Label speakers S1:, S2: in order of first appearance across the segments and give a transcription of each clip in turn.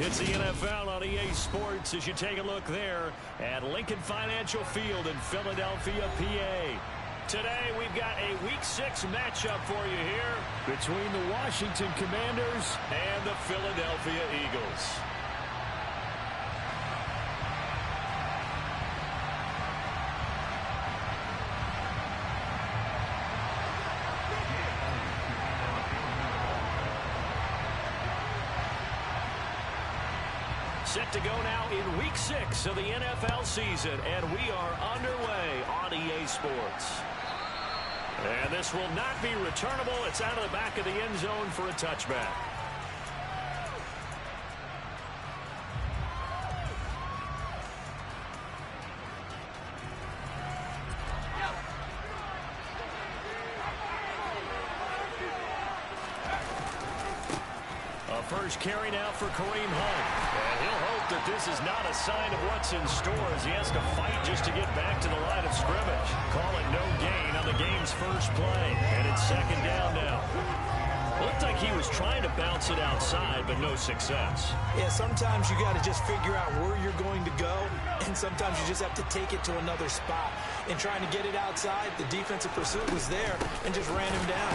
S1: It's the NFL on EA Sports as you take a look there at Lincoln Financial Field in Philadelphia, PA. Today, we've got a Week 6 matchup for you here between the Washington Commanders and the Philadelphia Eagles. Set to go now in Week 6 of the NFL season, and we are underway on EA Sports. And this will not be returnable. It's out of the back of the end zone for a touchback. A first carry now for Kareem Hunt. And he'll hope that this is not a sign of what's in store as he has to fight just to get back to the line of scrimmage. Call it no gain on the game's first play. And it's second down now. Looked like he was trying to bounce it outside, but no success.
S2: Yeah, sometimes you got to just figure out where you're going to go, and sometimes you just have to take it to another spot. And trying to get it outside, the defensive pursuit was there and just ran him down.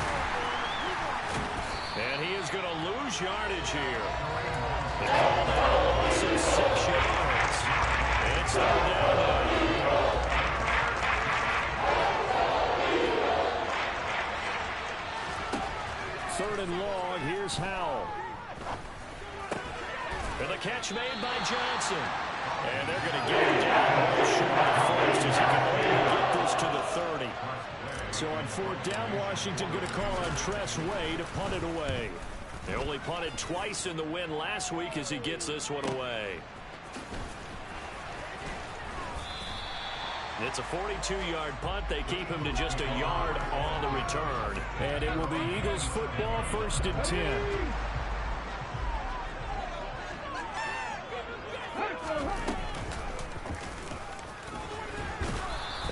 S1: And he is going to lose yardage here. They call that a loss of 6 yards. It's third down now. Third and long, here's Howell. And the catch made by Johnson. And they're going to get him down short of first as he can only get this to the 30. So on fourth down, Washington going to call on Tress Way to punt it away. They only punted twice in the win last week as he gets this one away. It's a 42-yard punt. They keep him to just a yard on the return. And it will be Eagles football, first and 10.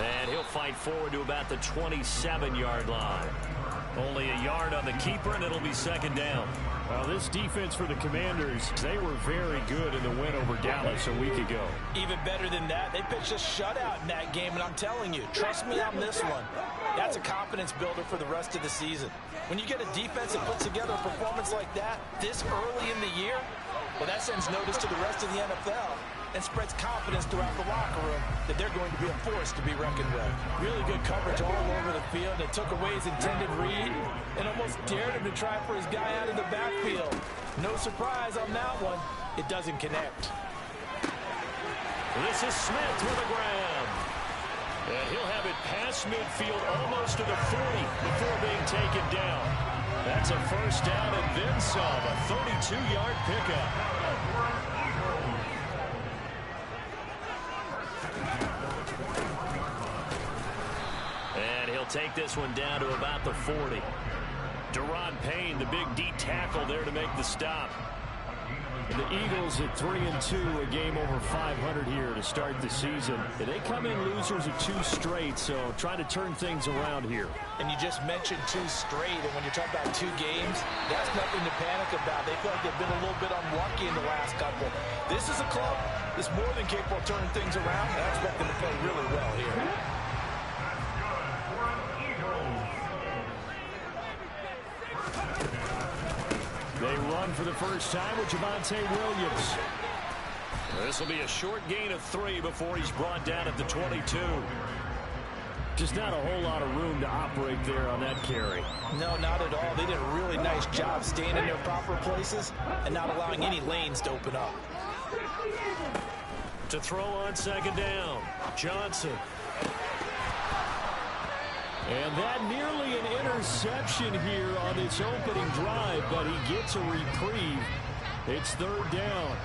S1: And he'll fight forward to about the 27-yard line. Only a yard on the keeper, and it'll be second down. Well, this defense for the Commanders, they were very good in the win over Dallas a week ago.
S2: Even better than that, they pitched a shutout in that game, and I'm telling you, trust me on this one. That's a confidence builder for the rest of the season. When you get a defense that puts together a performance like that this early in the year, well, that sends notice to the rest of the NFL and spreads confidence throughout the locker room that they're going to be a force to be reckoned with. Really good coverage all over the field. They took away his intended read and almost dared him to try for his guy out of the backfield. No surprise on that one. It doesn't connect.
S1: This is Smith with a grab. And he'll have it past midfield almost to the 40 before being taken down. That's a first down and then some. A 32-yard pickup. And he'll take this one down to about the 40. Deron Payne, the big D tackle there to make the stop. And the Eagles at 3-2, a game over 500 here to start the season. And they come in losers of 2 straight, so trying to turn things around here.
S2: And you just mentioned 2 straight, and when you're talking about 2 games, that's nothing to panic about. They feel like they've been a little bit unlucky in the last couple. This is a club that's more than capable of turning things around, and I expect them to play really well here.
S1: They run for the first time with Javonte Williams. This will be a short gain of 3 before he's brought down at the 22. Just not a whole lot of room to operate there on that carry.
S2: No, not at all. They did a really nice job staying in their proper places and not allowing any lanes to open up.
S1: To throw on second down, Johnson. And that nearly an interception here on this opening drive, but he gets a reprieve. It's third down.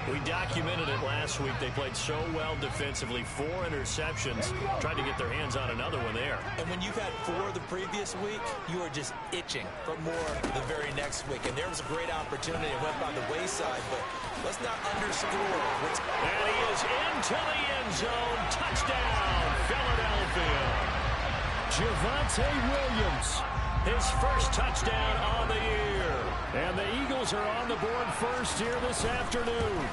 S1: We documented it last week. They played so well defensively. 4 interceptions. Tried to get their hands on another one there.
S2: And when you've had 4 the previous week, you are just itching for more the very next week. And there was a great opportunity. It went by the wayside, but let's not underscore what's...
S1: And he is into the end zone. Touchdown, Philadelphia. Javonte Williams, his first touchdown on the year. And the Eagles are on the board first here this afternoon.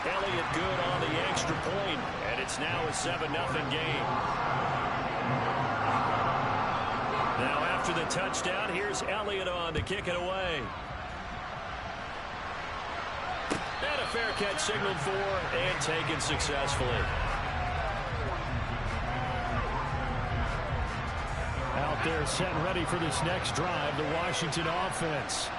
S1: Elliott good on the extra point, and it's now a 7-0 game. Now after the touchdown, here's Elliott on to kick it away. And a fair catch signaled for and taken successfully. Out there set and ready for this next drive, the Washington offense.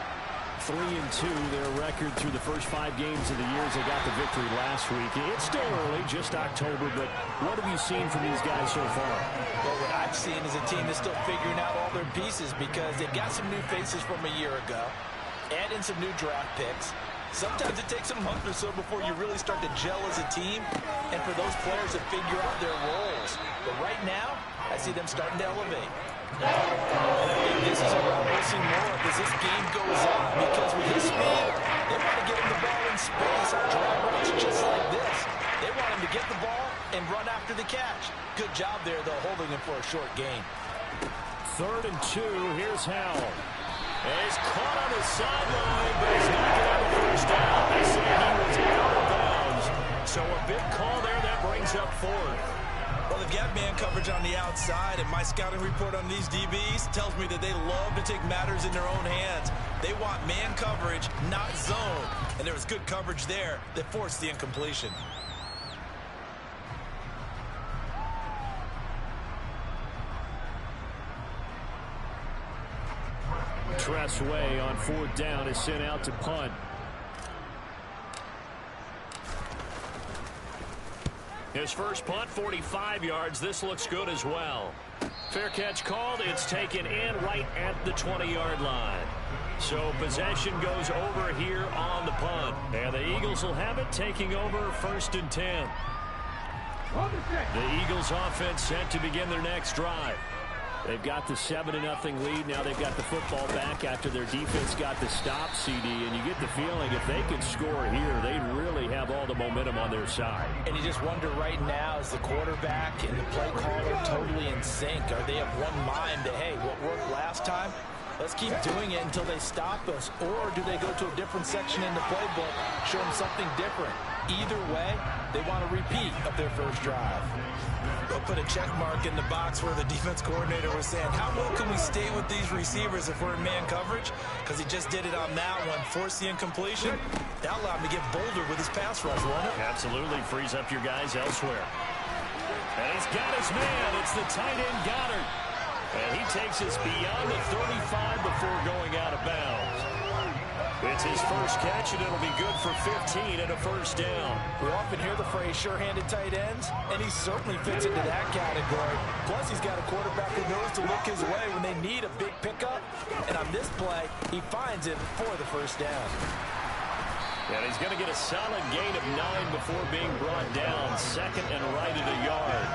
S1: 3-2, their record through the first 5 games of the year as they got the victory last week. It's still early, just October, but what have you seen from these guys so far?
S2: Well, what I've seen is a team that's still figuring out all their pieces because they've got some new faces from a year ago, add in some new draft picks. Sometimes it takes a month or so before you really start to gel as a team and for those players to figure out their roles. But right now, I see them starting to elevate. And I think this is a round we'll see more of as this game goes on because with his speed, they want to get him the ball in space on drag routes just like this. They want him to get the ball and run after the catch. Good job there, though, holding him for a short gain.
S1: 3rd and 2, here's Howell. And he's caught on the sideline, but he's not going to have a first down. They say he was out of bounds. So a big call there that brings up 4th.
S2: Well, they've got man coverage on the outside, and my scouting report on these DBs tells me that they love to take matters in their own hands. They want man coverage, not zone. And there was good coverage there that forced the incompletion.
S1: Tressway on 4th down is sent out to punt. His first punt, 45 yards. This looks good as well. Fair catch called. It's taken in right at the 20-yard line. So possession goes over here on the punt. And the Eagles will have it, taking over 1st and 10. The Eagles offense set to begin their next drive. They've got the 7-0 lead. Now they've got the football back after their defense got the stop, CD. And you get the feeling if they could score here, they'd really have all the momentum on their side.
S2: And you just wonder right now, is the quarterback and the play caller totally in sync? Are they of one mind that, hey, what worked last time? Let's keep doing it until they stop us. Or do they go to a different section in the playbook, show them something different? Either way, they want a repeat of their first drive. They'll put a check mark in the box where the defense coordinator was saying, how well can we stay with these receivers if we're in man coverage? Because he just did it on that one, forced the incompletion. That allowed him to get bolder with his pass rush, won't it?
S1: Absolutely, frees up your guys elsewhere. And he's got his man. It's the tight end Goddard. And he takes us beyond the 35 before going out of bounds. It's his first catch, and it'll be good for 15 and a first down.
S2: We often hear the phrase sure-handed tight ends, and he certainly fits into that category. Plus, he's got a quarterback who knows to look his way when they need a big pickup. And on this play, he finds it for the first down.
S1: And he's going to get a solid gain of 9 before being brought down. 2nd and right at a yard.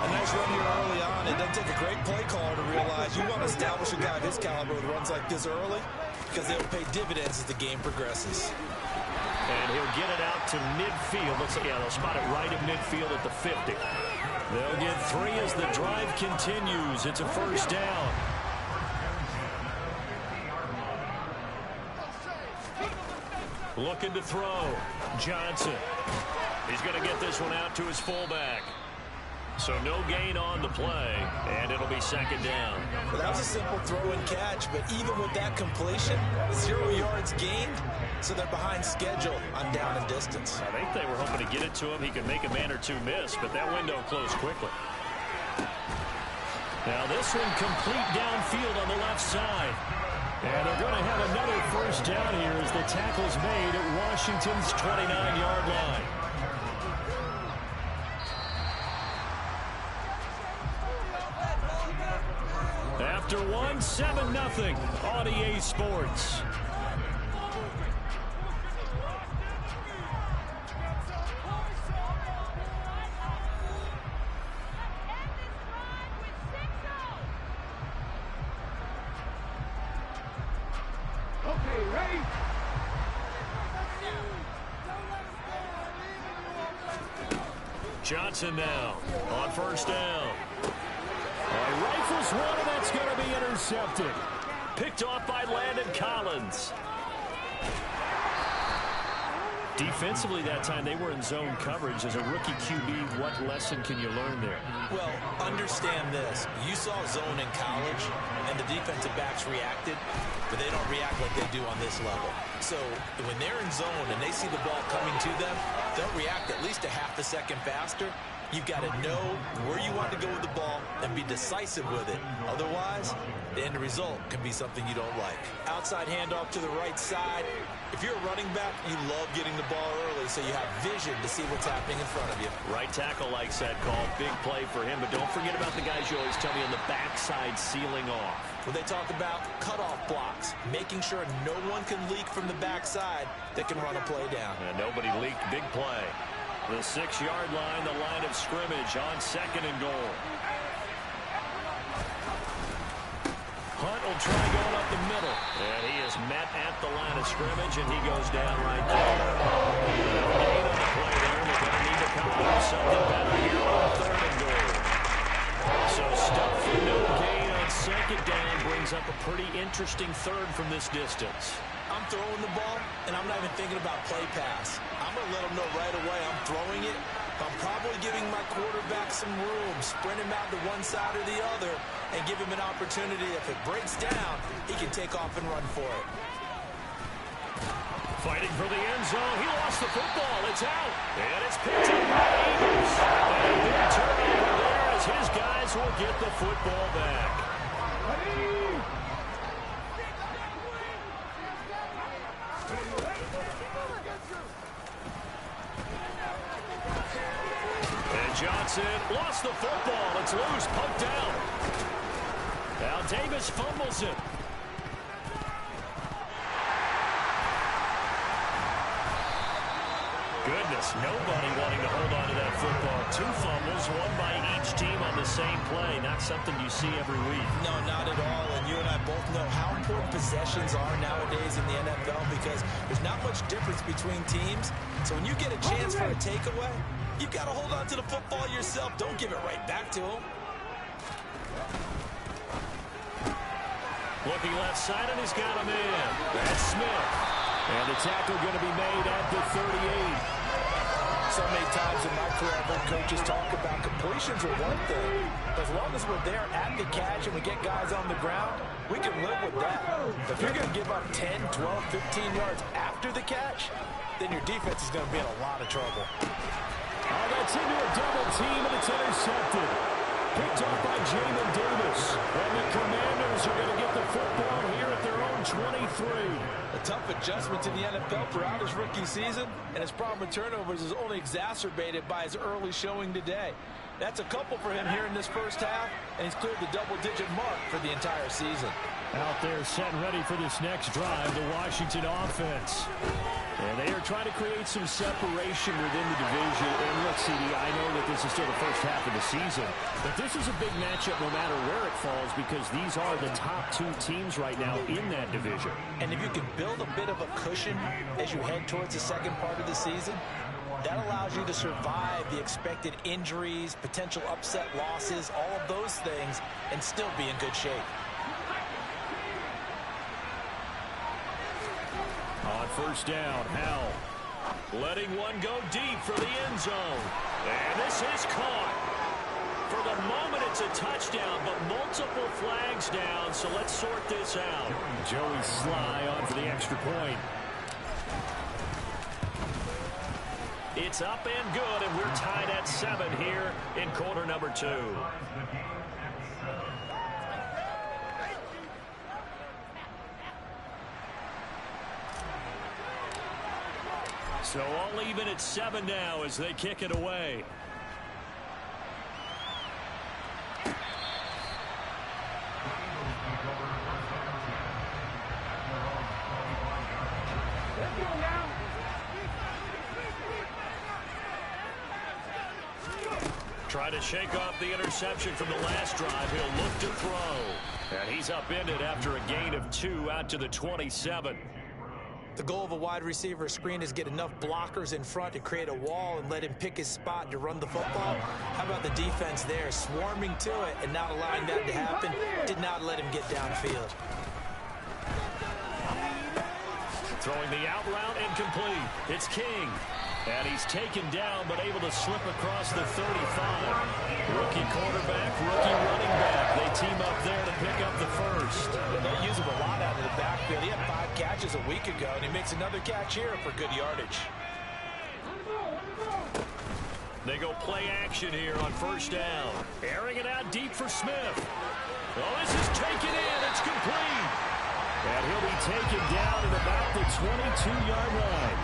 S2: A nice run here early on. It doesn't take a great play caller to realize you want to establish a guy of his caliber with runs like this early because they'll pay dividends as the game progresses.
S1: And he'll get it out to midfield. Let's see, yeah, they'll spot it right at midfield at the 50. They'll get 3 as the drive continues. It's a first down. Looking to throw. Johnson. He's going to get this one out to his fullback. So no gain on the play, and it'll be 2nd down.
S2: Well, that was a simple throw and catch, but even with that completion, 0 yards gained, so they're behind schedule on down and distance.
S1: I think they were hoping to get it to him. He could make a man or two miss, but that window closed quickly. Now this one complete downfield on the left side. And they're going to have another first down here as the tackle's made at Washington's 29-yard line. After one, 7-0 on EA Sports.
S3: Okay, ready?
S1: Johnson now on first down. Rifles one, and that's going to be intercepted. Picked off by Landon Collins. Defensively that time, they were in zone coverage. As a rookie QB, what lesson can you learn there?
S2: Well, understand this. You saw zone in college, and the defensive backs reacted, but they don't react like they do on this level. So when they're in zone and they see the ball coming to them, they'll react at least a half a second faster. You've got to know where you want to go with the ball and be decisive with it. Otherwise, the end result can be something you don't like. Outside handoff to the right side. If you're a running back, you love getting the ball early so you have vision to see what's happening in front of you.
S1: Right tackle likes that call. Big play for him, but don't forget about the guys you always tell me on the backside sealing off.
S2: When they talk about cutoff blocks, making sure no one can leak from the backside that can run a play down.
S1: And nobody leaked. Big play. The 6-yard line, the line of scrimmage on 2nd and goal. Hunt will try going up the middle. And he is met at the line of scrimmage, and he goes down right there. No gain on the play there. They're going to need to come up with something better here on 3rd and goal. So stuff for no gain on 2nd down brings up a pretty interesting 3rd from this distance.
S2: I'm throwing the ball, and I'm not even thinking about play pass. I'm going to let them know right away I'm throwing it. I'm probably giving my quarterback some room, sprint him out to one side or the other, and give him an opportunity. If it breaks down, he can take off and run for it.
S1: Fighting for the end zone. He lost the football. It's out. And it's picked up by the Eagles. And a big turnover there as his guys will get the football back. Johnson lost the footbal. It's loose, poked down. Now Davis fumbles it. Goodness, nobody wanting to hold on to that football. 2 fumbles, one by each team on the same play. Not something you see every week.
S2: No, not at all. And you and I both know how important possessions are nowadays in the NFL because there's not much difference between teams. So when you get a chance for a takeaway, you've got to hold on to the football yourself. Don't give it right back to him.
S1: Looking left side, and he's got him in. That's Smith. And the tackle going to be made at the 38.
S2: So many times in my career, I've heard coaches talk about completions are one thing. As long as we're there at the catch and we get guys on the ground, we can live with that. If you're going to give up 10, 12, 15 yards after the catch, then your defense is going to be in a lot of trouble.
S1: Oh, that's into a double team, and it's intercepted. Picked up by Jamin Davis. And the Commanders are going to get the football here at their own 23.
S2: A tough adjustment to the NFL throughout his rookie season, and his problem with turnovers is only exacerbated by his early showing today. That's a couple for him here in this first half, and he's cleared the double-digit mark for the entire season.
S1: Out there set and ready for this next drive, the Washington offense. And they are trying to create some separation within the division. And look, CD, I know that this is still the first half of the season, but this is a big matchup no matter where it falls because these are the top 2 teams right now in that division.
S2: And if you can build a bit of a cushion as you head towards the second part of the season, that allows you to survive the expected injuries, potential upset losses, all of those things, and still be in good shape.
S1: On first down, Howell letting one go deep for the end zone. And this is caught. For the moment, it's a touchdown, but multiple flags down, so let's sort this out. Joey Sly on for the extra point. It's up and good, and we're tied at 7 here in quarter number 2. So all even at 7 now as they kick it away. Try to shake off the interception from the last drive. He'll look to throw. And he's upended after a gain of 2 out to the 27.
S2: The goal of a wide receiver screen is get enough blockers in front to create a wall and let him pick his spot to run the football. How about the defense there, swarming to it and not allowing that to happen? Did not let him get downfield.
S1: Throwing the out route and complete. It's King. And he's taken down, but able to slip across the 35. Rookie quarterback, rookie running back. They team up there to pick up the first.
S2: They use him a lot out of the backfield. He had 5 catches a week ago, and he makes another catch here for good yardage.
S1: They go play action here on first down. Airing it out deep for Smith. Oh, this is taken in. It's complete. And he'll be taken down at about the 22-yard line.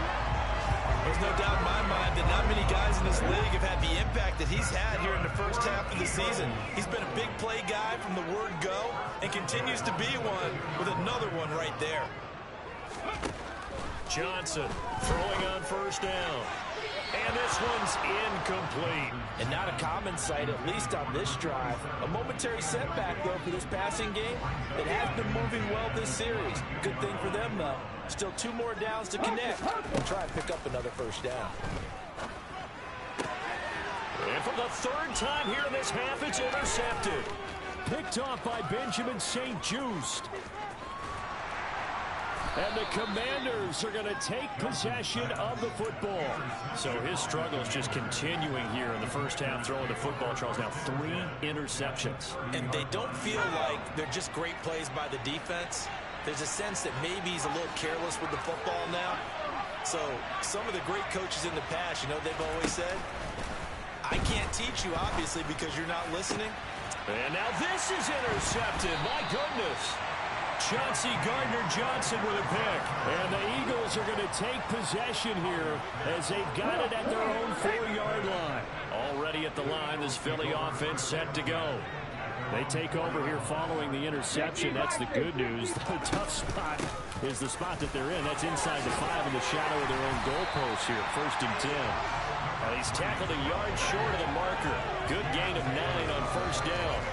S2: There's no doubt in my mind that not many guys in this league have had the impact that he's had here in the first half of the season. He's been a big play guy from the word go and continues to be one with another one right there.
S1: Johnson throwing on first down. And this one's incomplete.
S2: And not a common sight, at least on this drive. A momentary setback, though, for this passing game that has been moving well this series. Good thing for them, though. Still 2 more downs to connect and try and pick up another first down.
S1: And for the 3rd time here in this half, it's intercepted. Picked off by Benjamin St-Juste. And the Commanders are going to take possession of the football. So his struggle is just continuing here in the first half, throwing the football. Charles, now 3 interceptions.
S2: And they don't feel like they're just great plays by the defense. There's a sense that maybe he's a little careless with the football now. So some of the great coaches in the past, you know, they've always said, I can't teach you, obviously, because you're not listening.
S1: And now this is intercepted. My goodness. Chauncey Gardner-Johnson with a pick. And the Eagles are going to take possession here as they've got it at their own 4-yard line. Already at the line, this Philly offense set to go. They take over here following the interception. That's the good news. The tough spot is the spot that they're in. That's inside the 5 in the shadow of their own goalpost here. 1st and 10. And he's tackled a yard short of the marker. Good gain of 9 on first down.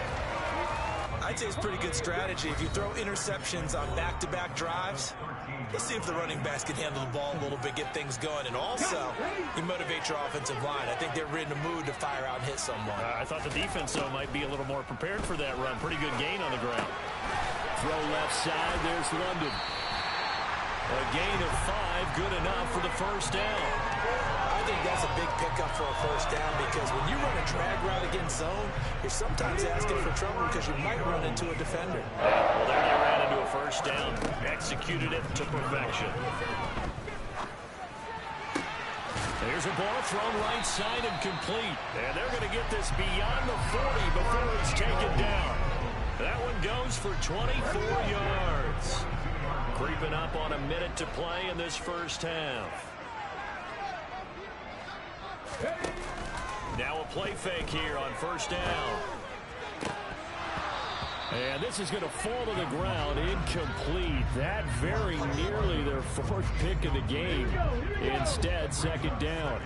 S2: I'd say it's pretty good strategy. If you throw interceptions on back-to-back drives, let's see if the running backs can handle the ball a little bit, get things going. And also, you motivate your offensive line. I think they're in the mood to fire out and hit someone.
S1: I thought the defense, though, might be a little more prepared for that run. Pretty good gain on the ground. Throw left side. There's London. A gain of 5, good enough for the first down.
S2: I think that's a big pickup for a first down because when you run a drag route against zone, you're sometimes asking for trouble because you might run into a defender.
S1: Well, there you ran into a first down. Executed it to perfection. There's a ball thrown right side and complete. And they're going to get this beyond the 40 before it's taken down. That one goes for 24 yards. Creeping up on a minute to play in this first half. Now a play fake here on first down. And this is going to fall to the ground. Incomplete. That very nearly their 4th pick of the game. Instead, 2nd down.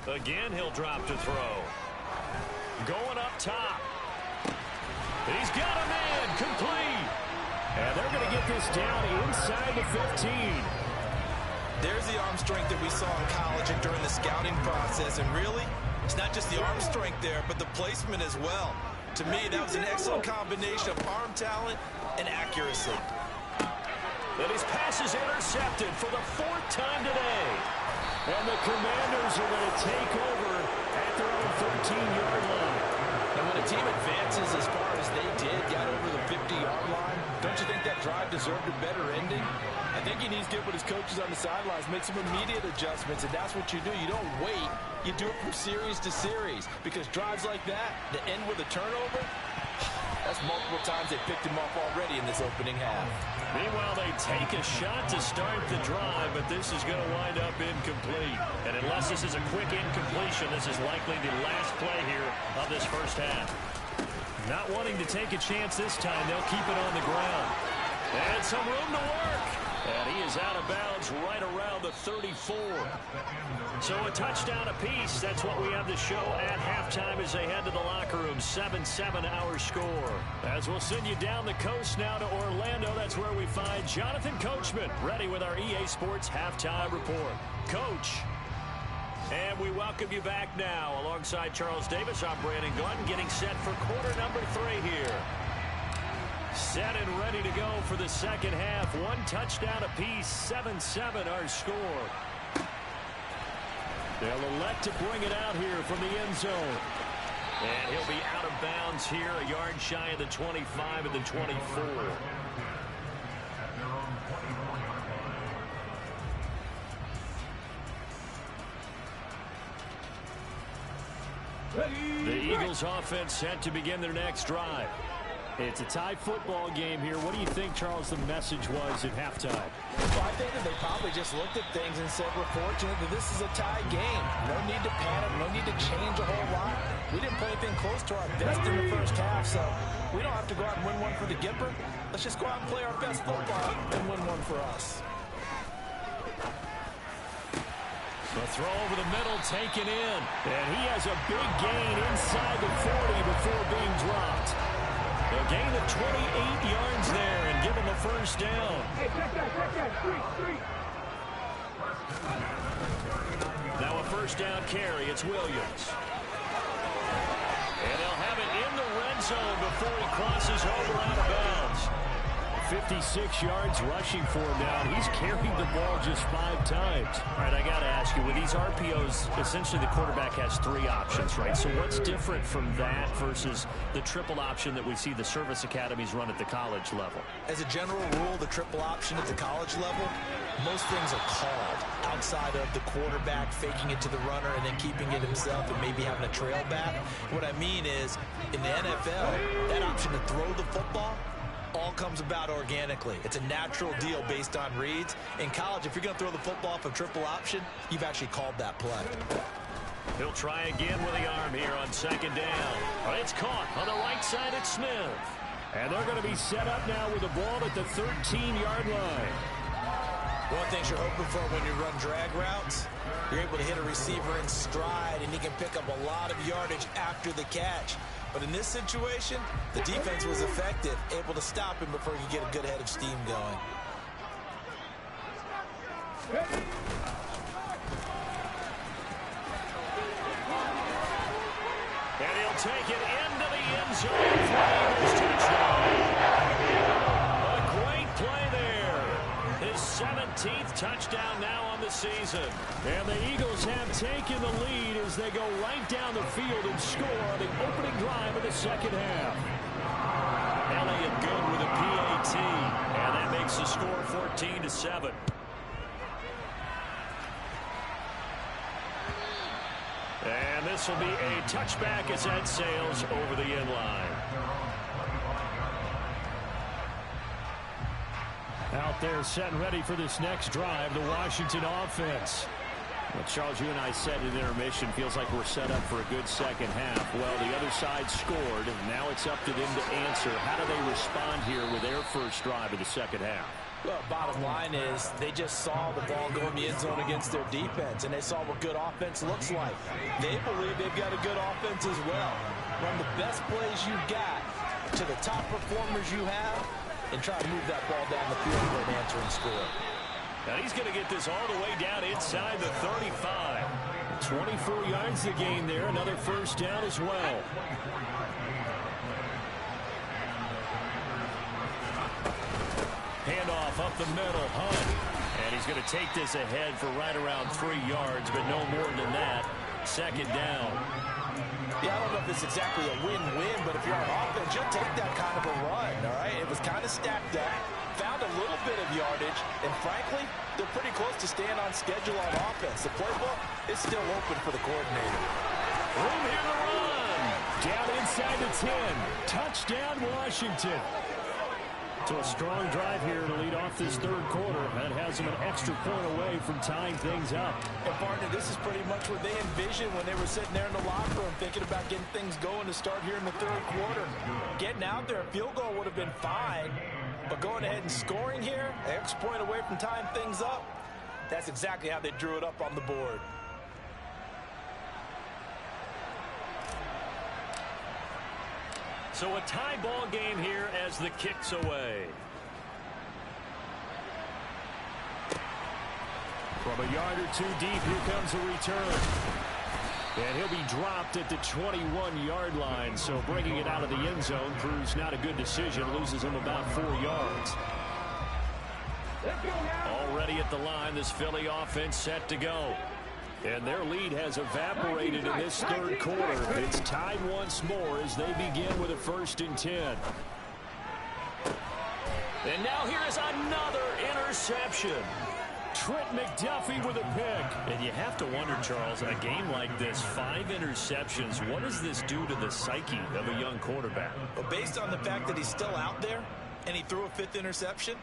S1: Again, he'll drop to throw. Going up top. He's got a man. Complete. And they're going to get this down inside the 15.
S2: There's the arm strength that we saw in college and during the scouting process. And really, it's not just the arm strength there, but the placement as well. To me, that was an excellent combination of arm talent and accuracy.
S1: And his pass is intercepted for the 4th time today. And the Commanders are going to take over at their own 13-yard line.
S2: And when a team advances as far as they did, got over the 50-yard line, don't you think that drive deserved a better ending? I think he needs to get with his coaches on the sidelines, make some immediate adjustments, and that's what you do. You don't wait. You do it from series to series because drives like that end with a turnover, that's multiple times they picked him off already in this opening half.
S1: Meanwhile, they take a shot to start the drive, but this is going to wind up incomplete. And unless this is a quick incompletion, this is likely the last play here of this first half. Not wanting to take a chance this time, they'll keep it on the ground. And some room to work. And he is out of bounds right around the 34. So a touchdown apiece. That's what we have to show at halftime as they head to the locker room. 7-7 our score. As we'll send you down the coast now to Orlando. That's where we find Jonathan Coachman ready with our EA Sports Halftime Report. Coach. And we welcome you back now. Alongside Charles Davis, I'm Brandon Gordon getting set for quarter number 3 here. Set and ready to go for the second half. One touchdown apiece, 7-7 our score. They'll elect to bring it out here from the end zone. And he'll be out of bounds here, a yard shy of the 25 and the 24. The Eagles offense set to begin their next drive. It's a tie football game here. What do you think, Charles, the message was at halftime?
S2: Well, I think that they probably just looked at things and said, we're fortunate that this is a tie game. No need to panic, no need to change a whole lot. We didn't play anything close to our best in the first half, so we don't have to go out and win one for the Gipper. Let's just go out and play our best football and win one for us.
S1: The throw over the middle taken in. And he has a big gain inside the 40 before being dropped. A gain of 28 yards there and give him a first down.
S3: Hey, check that, street.
S1: Now a first down carry. It's Williams. And they'll have it in the red zone before he crosses over out of bounds. 56 yards rushing for him now. He's carried the ball just 5 times. All right, I got to ask you, with these RPOs, essentially the quarterback has 3 options, right? So what's different from that versus the triple option that we see the service academies run at the college level?
S2: As a general rule, the triple option at the college level, most things are called outside of the quarterback faking it to the runner and then keeping it himself and maybe having a trail back. What I mean is, in the NFL, that option to throw the football all comes about organically. It's a natural deal based on reads. In college, if you're going to throw the football off a triple option, you've actually called that play.
S1: He'll try again with the arm here on second down. It's caught on the right side at Smith. And they're going to be set up now with the ball at the 13-yard line.
S2: One thing you're hoping for when you run drag routes, you're able to hit a receiver in stride, and he can pick up a lot of yardage after the catch. But in this situation, the defense was effective, able to stop him before he could get a good head of steam going.
S1: And he'll take it into the end zone for Eagles touchdown. A great play there. His 17th touchdown now on the season. And the Eagles have taken the lead as they go right down the field and score on the opening drive of the second half. Elliott good with a PAT. And that makes the score 14-7. And this will be a touchback as that sails over the end line. Out there set and ready for this next drive, the Washington offense. Well, Charles, you and I said in intermission, feels like we're set up for a good second half. Well, the other side scored, and now it's up to them to answer. How do they respond here with their first drive of the second half?
S2: Well, bottom line is they just saw the ball go in the end zone against their defense, and they saw what good offense looks like. They believe they've got a good offense as well. Run the best plays you've got to the top performers you have, and try to move that ball down the field for an answering score.
S1: Now he's going to get this all the way down inside the 35. 24 yards the gain there. Another first down as well. Handoff up the middle. Hunt. And he's going to take this ahead for right around 3 yards, but no more than that. Second down.
S2: Yeah, I don't know if it's exactly a win-win, but if you're on offense, you'll take that kind of a run, all right? It was kind of stacked up, found a little bit of yardage, and frankly, they're pretty close to staying on schedule on offense. The playbook is still open for the coordinator.
S1: Room here to run. Down inside the 10. Touchdown, Washington. So a strong drive here to lead off this third quarter. That has them an extra point away from tying things up.
S2: And partner, this is pretty much what they envisioned when they were sitting there in the locker room thinking about getting things going to start here in the third quarter. Getting out there, a field goal would have been fine. But going ahead and scoring here, an extra point away from tying things up, that's exactly how they drew it up on the board.
S1: So a tie ball game here as the kick's away. From a yard or two deep, here comes a return. And he'll be dropped at the 21-yard line, so bringing it out of the end zone proves not a good decision. Loses him about 4 yards. Already at the line, this Philly offense set to go. And their lead has evaporated in this third quarter. It's tied once more as they begin with a 1st and 10. And now here is another interception. Trent McDuffie with a pick. And you have to wonder, Charles, in a game like this, 5 interceptions, what does this do to the psyche of a young quarterback?
S2: Well, based on the fact that he's still out there and he threw a 5th interception,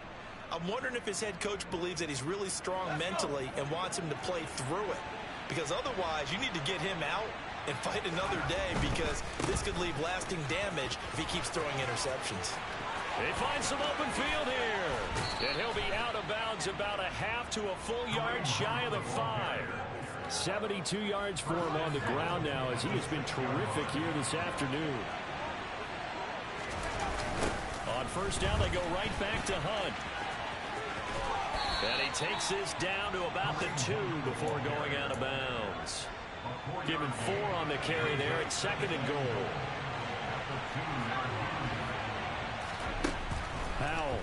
S2: I'm wondering if his head coach believes that he's really strong mentally and wants him to play through it. Because otherwise, you need to get him out and fight another day, because this could leave lasting damage if he keeps throwing interceptions.
S1: They find some open field here. And he'll be out of bounds about a half to a full yard shy of the 5. 72 yards for him on the ground now, as he has been terrific here this afternoon. On 1st down, they go right back to Hunt. And he takes this down to about the 2 before going out of bounds. Given 4 on the carry there at 2nd and goal. Powell.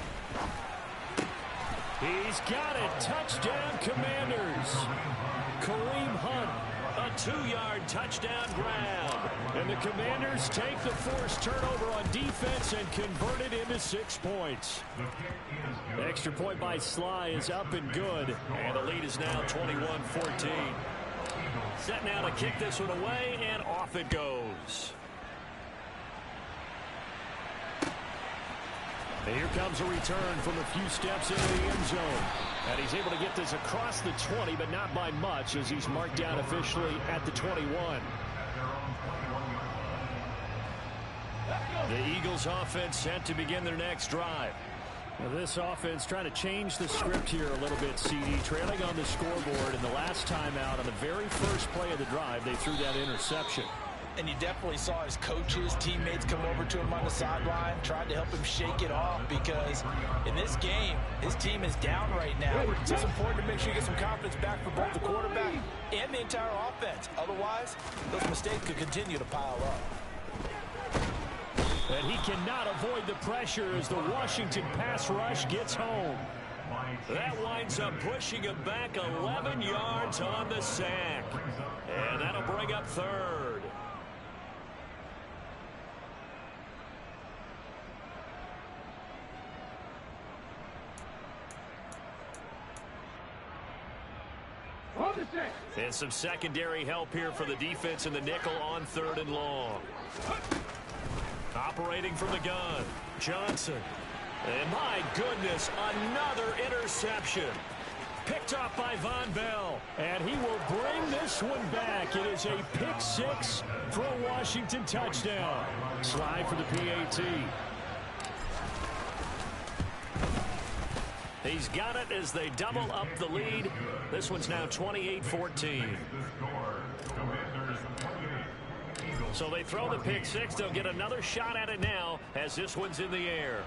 S1: He's got it. Touchdown, Commanders. Kareem Hunt, a 2-yard touchdown grab. And the Commanders take the forced turnover on defense and convert it into 6 points. Extra point by Sly is up and good. And the lead is now 21-14. Set now to kick this one away, and off it goes. And here comes a return from a few steps into the end zone. And he's able to get this across the 20, but not by much, as he's marked down officially at the 21. The Eagles offense set to begin their next drive. Now this offense trying to change the script here a little bit, CD. Trailing on the scoreboard, and the last time out on the very first play of the drive, they threw that interception.
S2: And you definitely saw his coaches, teammates come over to him on the sideline, tried to help him shake it off, because in this game, his team is down right now. So it's important to make sure you get some confidence back for both the quarterback and the entire offense. Otherwise, those mistakes could continue to pile up.
S1: And he cannot avoid the pressure as the Washington pass rush gets home. That winds up pushing him back 11 yards on the sack. And that'll bring up 3rd. And some secondary help here for the defense in the nickel on 3rd and long. Operating from the gun, Johnson. And my goodness, another interception. Picked off by Von Bell. And he will bring this one back. It is a pick 6 for a Washington touchdown. Slide for the PAT. He's got it as they double up the lead. This one's now 28-14. So they throw the pick 6. They'll get another shot at it now as this one's in the air.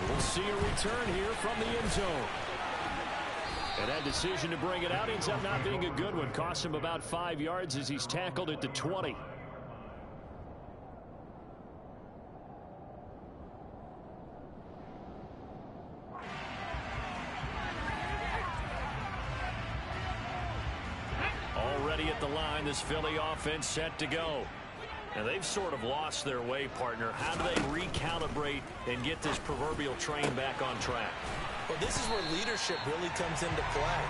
S1: We'll see a return here from the end zone. And that decision to bring it out ends up not being a good one. Costs him about 5 yards as he's tackled at the 20. Already at the line, this Philly offense set to go. And they've sort of lost their way, partner. How do they recalibrate and get this proverbial train back on track?
S2: Well, this is where leadership really comes into play.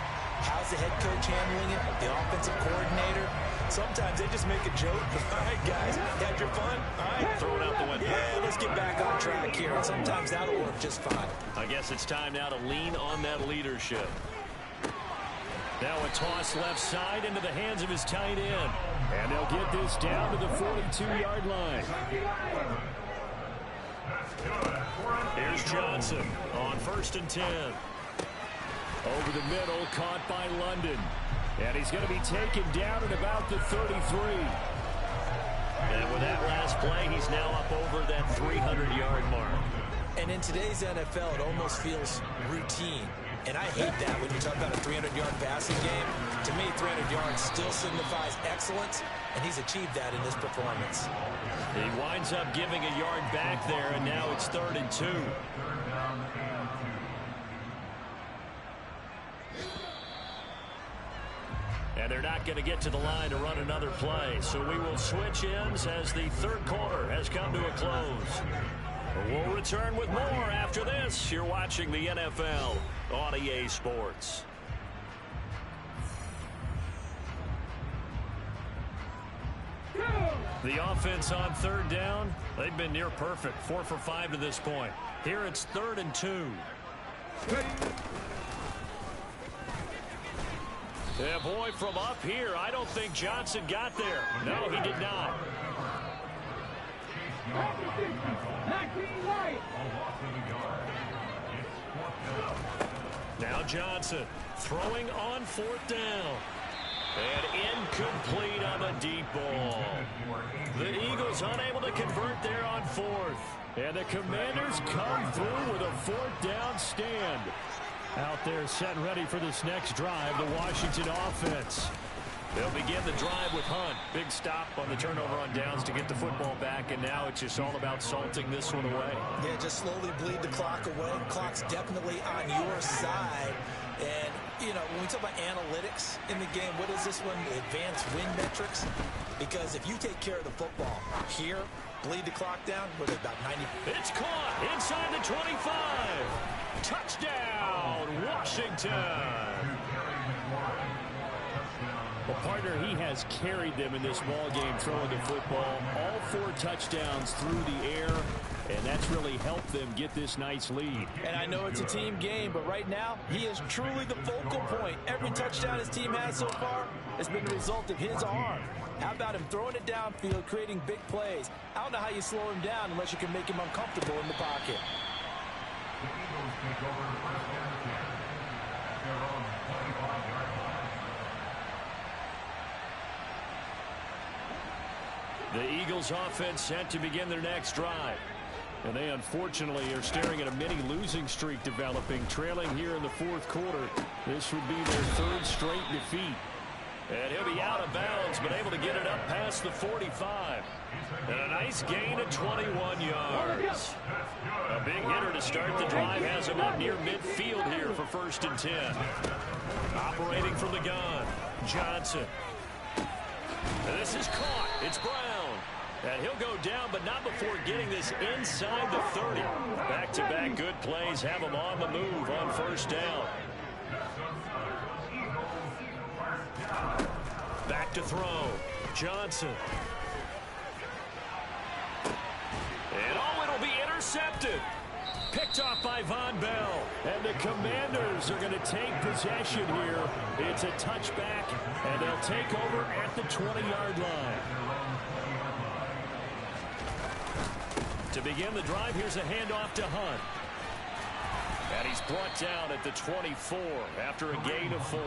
S2: How's the head coach handling it? The offensive coordinator? Sometimes they just make a joke. All right, guys, had your fun? All right, throw it out the window. Yeah, let's get back on track here. And sometimes that'll work just fine.
S1: I guess it's time now to lean on that leadership. Now a toss left side into the hands of his tight end. And they'll get this down to the 42-yard line. Here's Johnson on 1st and 10. Over the middle, caught by London. And he's going to be taken down at about the 33. And with that last play, he's now up over that 300-yard mark.
S2: And in today's NFL, it almost feels routine. And I hate that when you talk about a 300-yard passing game. To me, 300 yards still signifies excellence, and he's achieved that in this performance.
S1: He winds up giving a yard back there, and now it's 3rd and 2. And they're not going to get to the line to run another play. So we will switch ends as the 3rd quarter has come to a close. We'll return with more after this. You're watching the NFL on EA Sports. The offense on 3rd down, they've been near perfect. 4 for 5 to this point. Here it's 3rd and 2. Yeah, boy, from up here, I don't think Johnson got there. No, he did not. Now Johnson throwing on 4th down. And incomplete on the deep ball. The Eagles unable to convert there on 4th. And the Commanders come through with a 4th down stand. Out there set and ready for this next drive, the Washington offense. They'll begin the drive with Hunt. Big stop on the turnover on downs to get the football back, and now it's just all about salting this one away.
S2: Yeah, just slowly bleed the clock away. Clock's definitely on your side. And, you know, when we talk about analytics in the game, what is this one? Advanced win metrics? Because if you take care of the football here, bleed the clock down, what is it, about 90?
S1: It's caught inside the 25. Touchdown, Washington. Well, partner, he has carried them in this ball game throwing the football. All 4 touchdowns through the air, and that's really helped them get this nice lead.
S2: And I know it's a team game, but right now, he is truly the focal point. Every touchdown his team has so far has been the result of his arm. How about him throwing it downfield, creating big plays? I don't know how you slow him down unless you can make him uncomfortable in the pocket.
S1: The Eagles offense set to begin their next drive. And they unfortunately are staring at a mini losing streak developing, trailing here in the 4th quarter. This would be their 3rd straight defeat. And he'll be out of bounds, but able to get it up past the 45. And a nice gain of 21 yards. A big hitter to start the drive has him up near midfield here for 1st and 10. Operating from the gun, Johnson. And this is caught. It's Brown. And he'll go down, but not before getting this inside the 30. Back-to-back good plays have him on the move on 1st down. Back to throw. Johnson. And oh, it'll be intercepted. Picked off by Von Bell. And the Commanders are going to take possession here. It's a touchback, and they'll take over at the 20-yard line. To begin the drive, here's a handoff to Hunt. And he's brought down at the 24 after a gain of 4.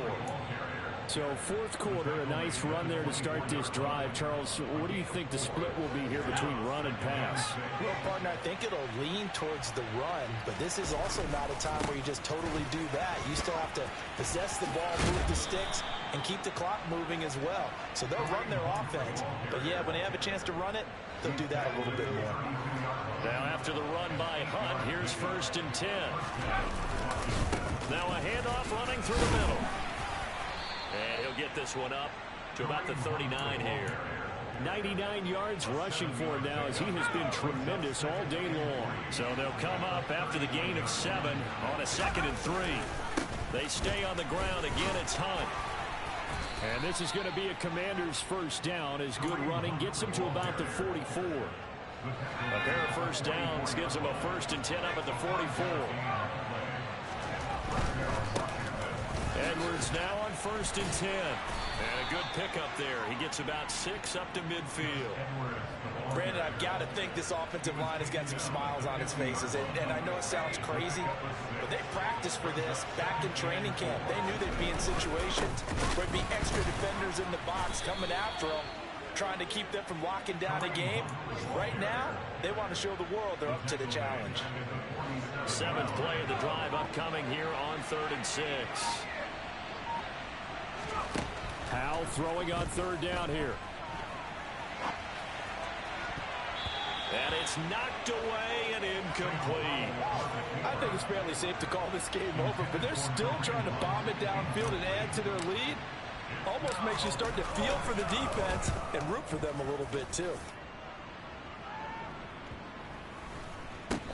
S1: So 4th quarter, a nice run there to start this drive. Charles, what do you think the split will be here between run and pass?
S2: Well, partner, I think it'll lean towards the run, but this is also not a time where you just totally do that. You still have to possess the ball, move the sticks, and keep the clock moving as well. So they'll run their offense, but yeah, when they have a chance to run it, they'll do that a little bit more.
S1: Now after the run by Hunt, here's 1st and 10. Now a handoff running through the middle. And he'll get this one up to about the 39 here. 99 yards rushing for him now as he has been tremendous all day long. So they'll come up after the gain of 7 on a 2nd and 3. They stay on the ground. Again, it's Hunt. And this is going to be a Commander's 1st down as good running gets him to about the 44. A pair of 1st downs gives him a 1st and 10 up at the 44. Edwards now on 1st and 10. And a good pickup there. He gets about 6 up to midfield.
S2: Brandon, I've got to think this offensive line has got some smiles on its faces. And I know it sounds crazy, but they practiced for this back in training camp. They knew they'd be in situations where there'd be extra defenders in the box coming after them. trying to keep them from locking down a game. Right now, they want to show the world they're up to the challenge.
S1: 7th play of the drive upcoming here on 3rd and 6. Powell throwing on 3rd down here. And it's knocked away and incomplete.
S2: I think it's fairly safe to call this game over, but they're still trying to bomb it downfield and add to their lead. Almost makes you start to feel for the defense and root for them a little bit too.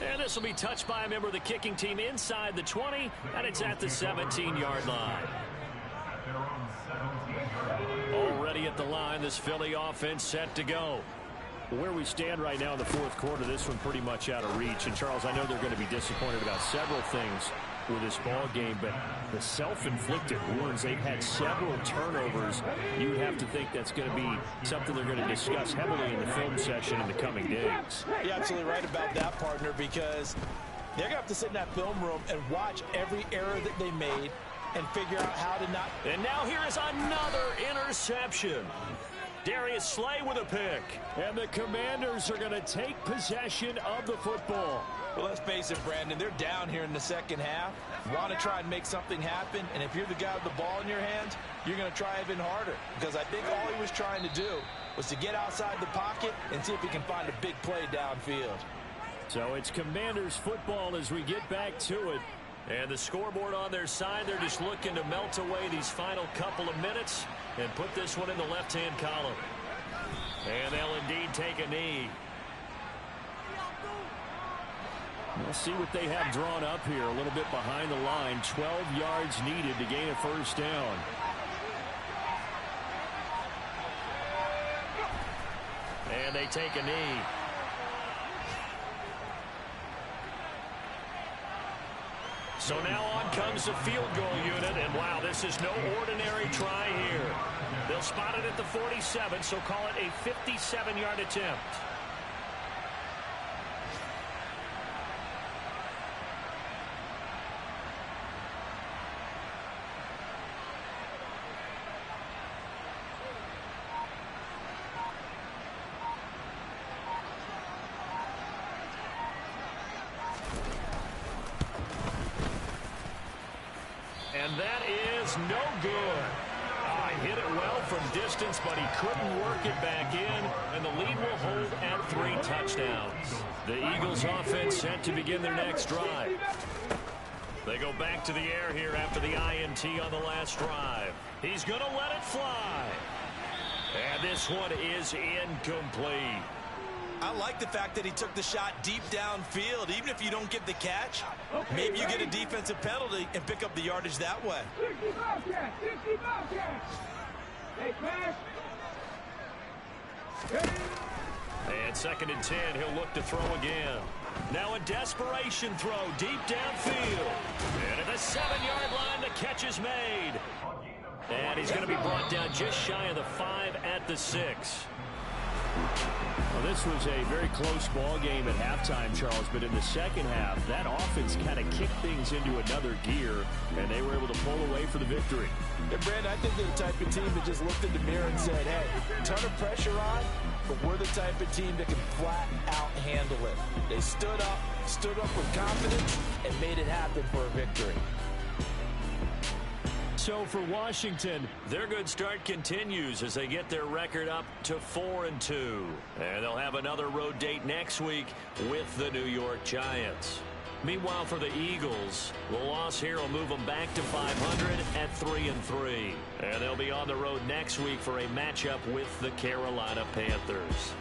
S1: And this will be touched by a member of the kicking team inside the 20, and it's at the 17-yard line. Already at the line, this Philly offense set to go. Where we stand right now in the 4th quarter, this one pretty much out of reach. And, Charles, I know they're going to be disappointed about several things with this ball game, but the self-inflicted wounds, they've had several turnovers. You would have to think that's going to be something they're going to discuss heavily in the film session in the coming days.
S2: You're absolutely right about that, partner, because they're going to have to sit in that film room and watch every error that they made and figure out how to not.
S1: And now here is another interception. Darius Slay with a pick. And the Commanders are going to take possession of the football.
S2: Well, let's face it, Brandon, they're down here in the second half. Want to try and make something happen, and if you're the guy with the ball in your hands, you're going to try even harder, because I think all he was trying to do was to get outside the pocket and see if he can find a big play downfield.
S1: So it's Commanders football as we get back to it. And the scoreboard on their side, they're just looking to melt away these final couple of minutes and put this one in the left-hand column. And they'll indeed take a knee. We'll see what they have drawn up here. A little bit behind the line. 12 yards needed to gain a 1st down. And they take a knee. So now on comes the field goal unit, and wow, this is no ordinary try here. They'll spot it at the 47, so call it a 57-yard attempt. And that is no good. He hit it well from distance, but he couldn't work it back in, and the lead will hold at 3 touchdowns. The Eagles offense set to begin their next drive. They go back to the air here after the INT on the last drive. He's going to let it fly. And this one is incomplete.
S2: I like the fact that he took the shot deep downfield. Even if you don't get the catch, maybe you get a defensive penalty and pick up the yardage that way.
S3: 60 Bobcats! 60 Bobcats! Hey, pass!
S1: And 2nd and 10, he'll look to throw again. Now a desperation throw deep downfield. And at the 7-yard line, the catch is made. And he's going to be brought down just shy of the 5 at the 6. Well, this was a very close ball game at halftime, Charles, but in the second half, that offense kind of kicked things into another gear, and they were able to pull away for the victory.
S2: And Brandon, I think they're the type of team that just looked in the mirror and said, hey, ton of pressure on, but we're the type of team that can flat out handle it. They stood up with confidence, and made it happen for a victory.
S1: So for Washington, their good start continues as they get their record up to 4-2. And they'll have another road date next week with the New York Giants. Meanwhile, for the Eagles, the loss here will move them back to 500 at 3-3. And they'll be on the road next week for a matchup with the Carolina Panthers.